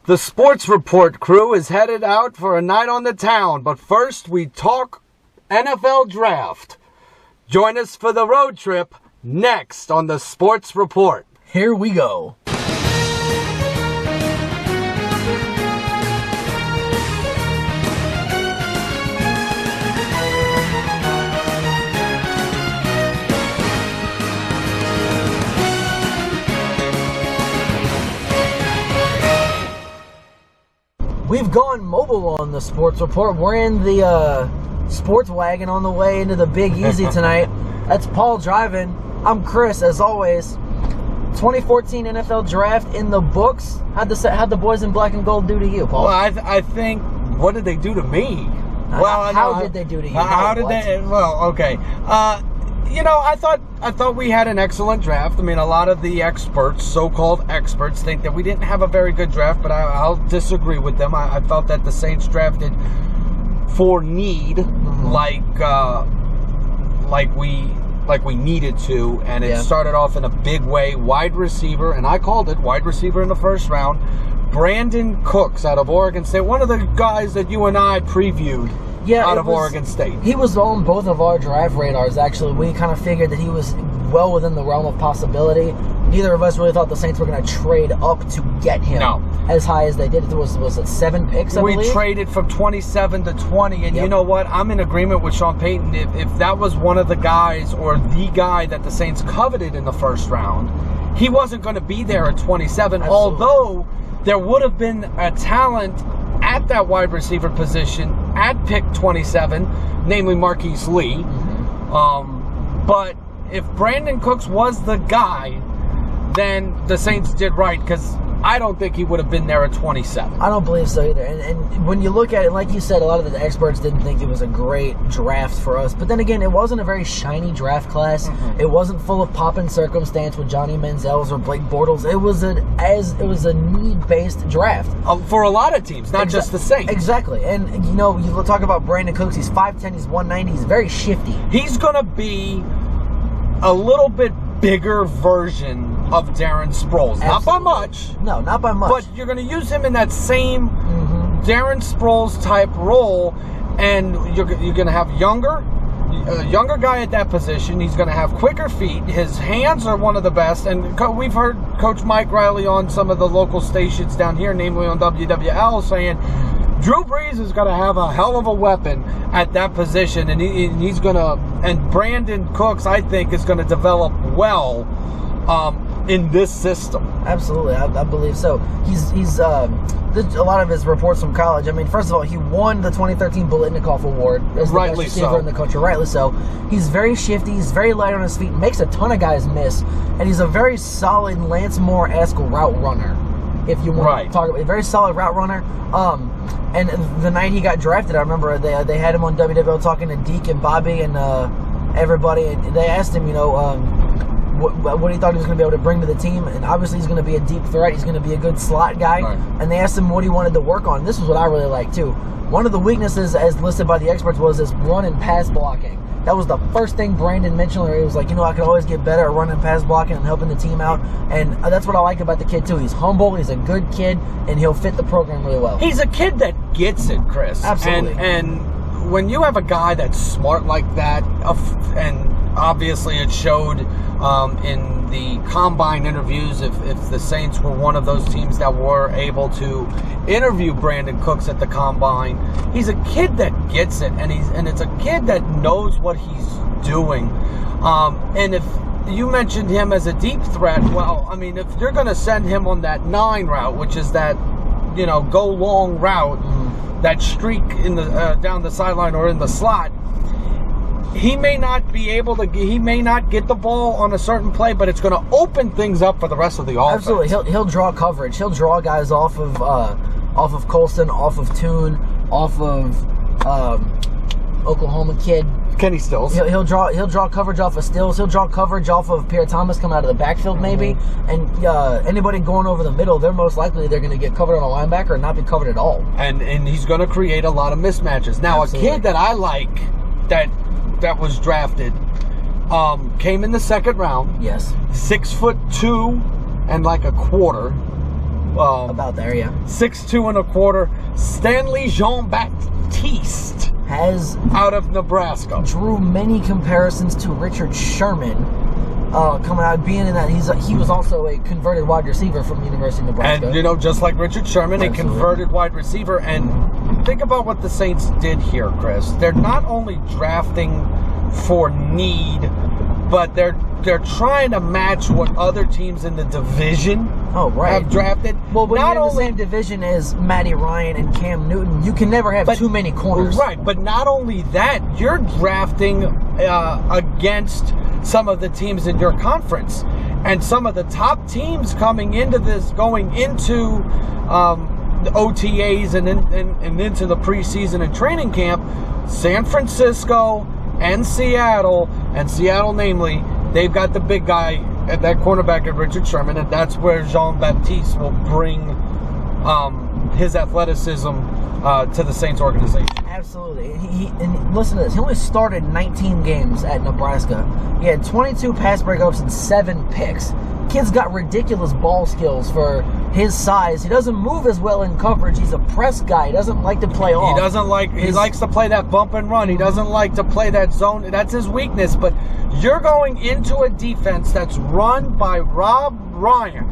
The Sports Report crew is headed out for a night on the town, but first we talk NFL Draft. Join us for the road trip next on the Sports Report. Here we go. We've gone mobile on the Sports Report. We're in the sports wagon on the way into the Big Easy tonight. That's Paul driving. I'm Chris, as always. 2014 NFL Draft in the books. How'd the boys in black and gold do to you, Paul? Well, I think, what did they do to me? How did they do to you? How did they? Well, okay. I thought we had an excellent draft. I mean, a lot of the experts, so-called experts, think that we didn't have a very good draft, but I'll disagree with them. I felt that the Saints drafted for need, like we needed to, and it started off in a big way. Wide receiver, and I called it wide receiver in the first round. Brandon Cooks out of Oregon State, one of the guys that you and I previewed. Out of Oregon State. He was on both of our draft radars, actually. We kind of figured that he was well within the realm of possibility. Neither of us really thought the Saints were going to trade up to get him as high as they did. It was it 7 picks, I believe? We traded from 27 to 20, and you know what? I'm in agreement with Sean Payton. If that was one of the guys or the guy that the Saints coveted in the first round, he wasn't going to be there at 27, although there would have been a talent at that wide receiver position at pick 27, namely Marquise Lee. But if Brandon Cooks was the guy, then the Saints did right, because I don't think he would have been there at 27. I don't believe so either. And when you look at it, like you said, a lot of the experts didn't think it was a great draft for us. But then again, it wasn't a very shiny draft class. It wasn't full of pomp and circumstance with Johnny Manziel's or Blake Bortles. It was a need-based draft. For a lot of teams, not just the Saints. Exactly. And, you talk about Brandon Cooks. He's 5'10", he's 190, he's very shifty. He's going to be a little bit bigger version of Darren Sproles. Absolutely. Not by much. No, not by much. But you're going to use him in that same Darren Sproles type role, and you're going to have a younger guy at that position. He's going to have quicker feet. His hands are one of the best, and we've heard Coach Mike Riley on some of the local stations down here, namely on WWL, saying Drew Brees is going to have a hell of a weapon at that position, and he's going to, and Brandon Cooks, I think, is going to develop well in this system. Absolutely, I believe so. He's a lot of his reports from college. I mean, first of all, he won the 2013 Biletnikoff Award as the best receiver in the country. Rightly so. He's very shifty. He's very light on his feet. Makes a ton of guys miss, and he's a very solid Lance Moore-esque route runner. If you want to talk about a very solid route runner. And the night he got drafted, I remember they had him on WWL talking to Deke and Bobby and everybody, and they asked him, what he thought he was going to be able to bring to the team, and obviously he's going to be a deep threat. He's going to be a good slot guy. And they asked him what he wanted to work on. This was what I really liked too. One of the weaknesses, as listed by the experts, was this run and pass blocking. That was the first thing Brandon mentioned, where he was like, I could always get better at running pass blocking and helping the team out. And that's what I like about the kid, too. He's humble, he's a good kid, and he'll fit the program really well. He's a kid that gets it, Chris. Absolutely. And when you have a guy that's smart like that, and obviously it showed in the combine interviews, if the Saints were one of those teams that were able to interview Brandon Cooks at the combine, he's a kid that gets it, and it's a kid that knows what he's doing. And if you mentioned him as a deep threat, well, I mean, if you're going to send him on that 9 route, which is that go long route, that streak in the down the sideline or in the slot, he may not be able to. He may not get the ball on a certain play, but it's going to open things up for the rest of the offense. Absolutely, he'll draw coverage. He'll draw guys off of Colston, off of Toon, off of Oklahoma kid Kenny Stills. He'll draw coverage off of Stills. He'll draw coverage off of Pierre Thomas coming out of the backfield maybe. And anybody going over the middle, they're going to get covered on a linebacker and not be covered at all. And he's going to create a lot of mismatches. Now, absolutely. A kid that I like that was drafted came in the second round. Yes. 6'2" and like a quarter. about there, yeah. 6'2", Stanley Jean-Baptiste has out of Nebraska. Drew many comparisons to Richard Sherman. Coming out, being in that, he was also a converted wide receiver from the University of Nebraska. And, just like Richard Sherman, a converted wide receiver. And think about what the Saints did here, Chris. They're not only drafting for need, but they're trying to match what other teams in the division have drafted. Well, when you're in the same division as Matty Ryan and Cam Newton, you can never have too many corners. Right, but not only that, you're drafting against some of the teams in your conference. And some of the top teams going into the OTAs and into the preseason and training camp, San Francisco and Seattle namely, they've got the big guy at that cornerback at Richard Sherman, and that's where Jean-Baptiste will bring his athleticism to the Saints organization. Absolutely. And listen to this. He only started 19 games at Nebraska. He had 22 pass breakups and 7 picks. Kid's got ridiculous ball skills for his size. He doesn't move as well in coverage. He's a press guy. He doesn't like to play off. He likes to play that bump and run. He doesn't like to play that zone. That's his weakness. But you're going into a defense that's run by Rob Ryan,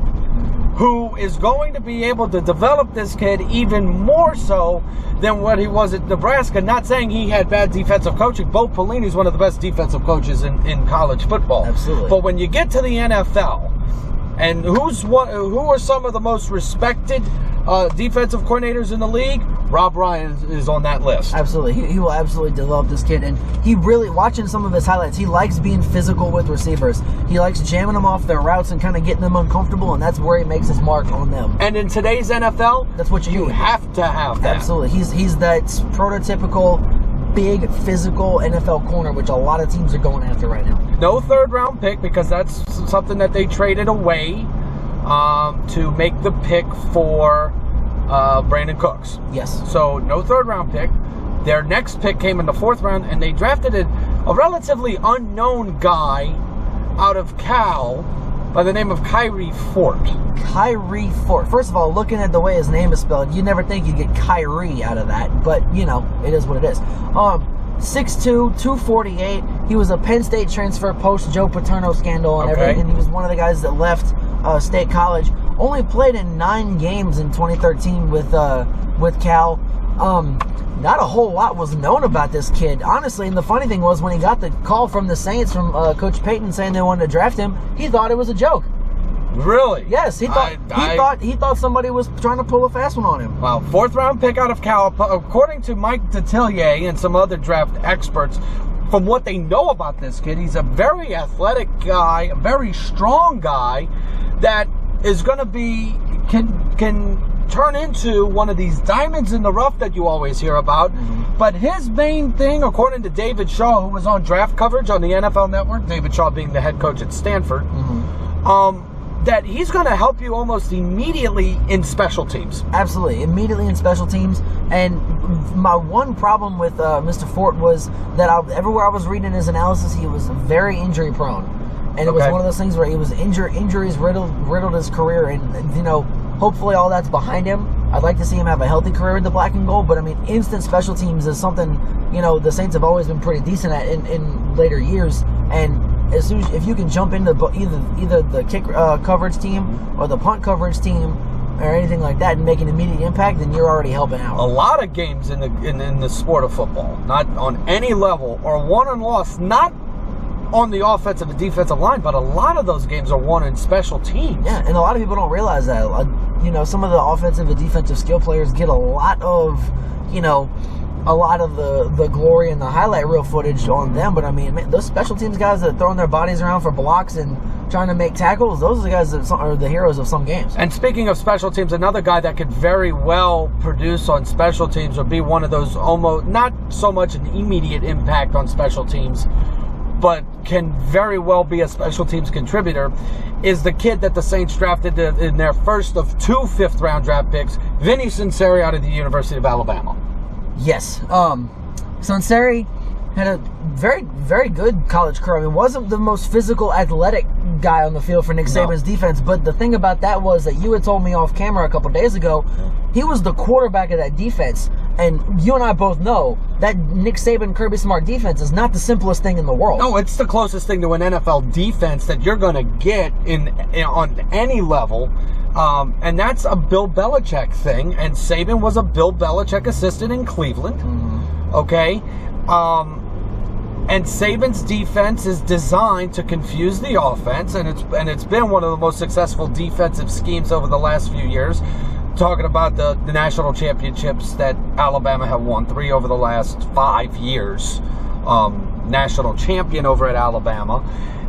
who is going to be able to develop this kid even more so than what he was at Nebraska. Not saying he had bad defensive coaching. Bo Pelini's one of the best defensive coaches in college football. Absolutely. But when you get to the NFL, and who are some of the most respected defensive coordinators in the league? Rob Ryan is on that list. Absolutely. He will absolutely develop this kid. And he really, watching some of his highlights, he likes being physical with receivers. He likes jamming them off their routes and kind of getting them uncomfortable, and that's where he makes his mark on them. And in today's NFL, that's what you have to have that. Absolutely. He's that prototypical big physical NFL corner, which a lot of teams are going after right now. No third-round pick, because that's something that they traded away to make the pick for Brandon Cooks. Yes. So no third-round pick. Their next pick came in the 4th round, and they drafted a relatively unknown guy out of Cal by the name of Kyrie Fort. Kyrie Fort. First of all, looking at the way his name is spelled, you never think you'd get Kyrie out of that, but, it is what it is. 6'2", 248. He was a Penn State transfer post Joe Paterno scandal and everything. And he was one of the guys that left State College. Only played in 9 games in 2013 with Cal. Not a whole lot was known about this kid, honestly. And the funny thing was, when he got the call from the Saints from Coach Payton saying they wanted to draft him, he thought it was a joke. Really? Yes, he thought somebody was trying to pull a fast one on him. Wow, 4th round pick out of Cal. According to Mike Detillier and some other draft experts, from what they know about this kid, he's a very athletic guy, a very strong guy that is going to be can turn into one of these diamonds in the rough that you always hear about. Mm-hmm. But his main thing, according to David Shaw, who was on draft coverage on the NFL Network, David Shaw being the head coach at Stanford, that he's going to help you almost immediately in special teams. Absolutely, immediately in special teams. And my one problem with Mr. Fort was that everywhere I was reading his analysis, he was very injury prone. And it was one of those things where he was injuries riddled his career. And, hopefully all that's behind him. I'd like to see him have a healthy career in the black and gold. But, instant special teams is something, the Saints have always been pretty decent at in later years. And as soon as, if you can jump into either the kick coverage team or the punt coverage team or anything like that and make an immediate impact, then you're already helping out. A lot of games in the sport of football, not on any level, are won and lost, not on the offensive and defensive line, but a lot of those games are won in special teams. Yeah, and a lot of people don't realize that. Some of the offensive and defensive skill players get a lot of the glory and the highlight reel footage on them. But those special teams guys that are throwing their bodies around for blocks and trying to make tackles, those are the guys that are the heroes of some games. And speaking of special teams, another guy that could very well produce on special teams would be one of those almost not so much an immediate impact on special teams, but can very well be a special teams contributor, is the kid that the Saints drafted in their first of 2 5th-round draft picks, Vinny Sunseri out of the University of Alabama. Yes. Sunseri, had a very, very good college career. I mean, wasn't the most physical, athletic guy on the field for Nick Saban's defense, but the thing about that was that you had told me off camera a couple days ago, he was the quarterback of that defense, and you and I both know that Nick Saban, Kirby Smart defense is not the simplest thing in the world. No, it's the closest thing to an NFL defense that you're going to get on any level. And that's a Bill Belichick thing. And Saban was a Bill Belichick assistant in Cleveland. Mm-hmm. Okay? And Saban's defense is designed to confuse the offense, and it's been one of the most successful defensive schemes over the last few years. Talking about the national championships that Alabama have won, 3 over the last 5 years. National champion over at Alabama.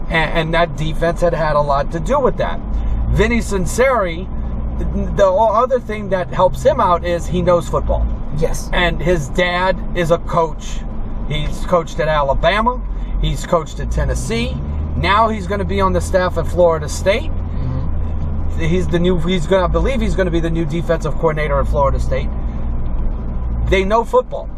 And that defense had a lot to do with that. Vinny Cincinnati, the other thing that helps him out is he knows football. Yes. And his dad is a coach. He's coached at Alabama. He's coached at Tennessee. Now he's going to be on the staff at Florida State. Mm-hmm. I believe he's going to be the new defensive coordinator at Florida State. They know football.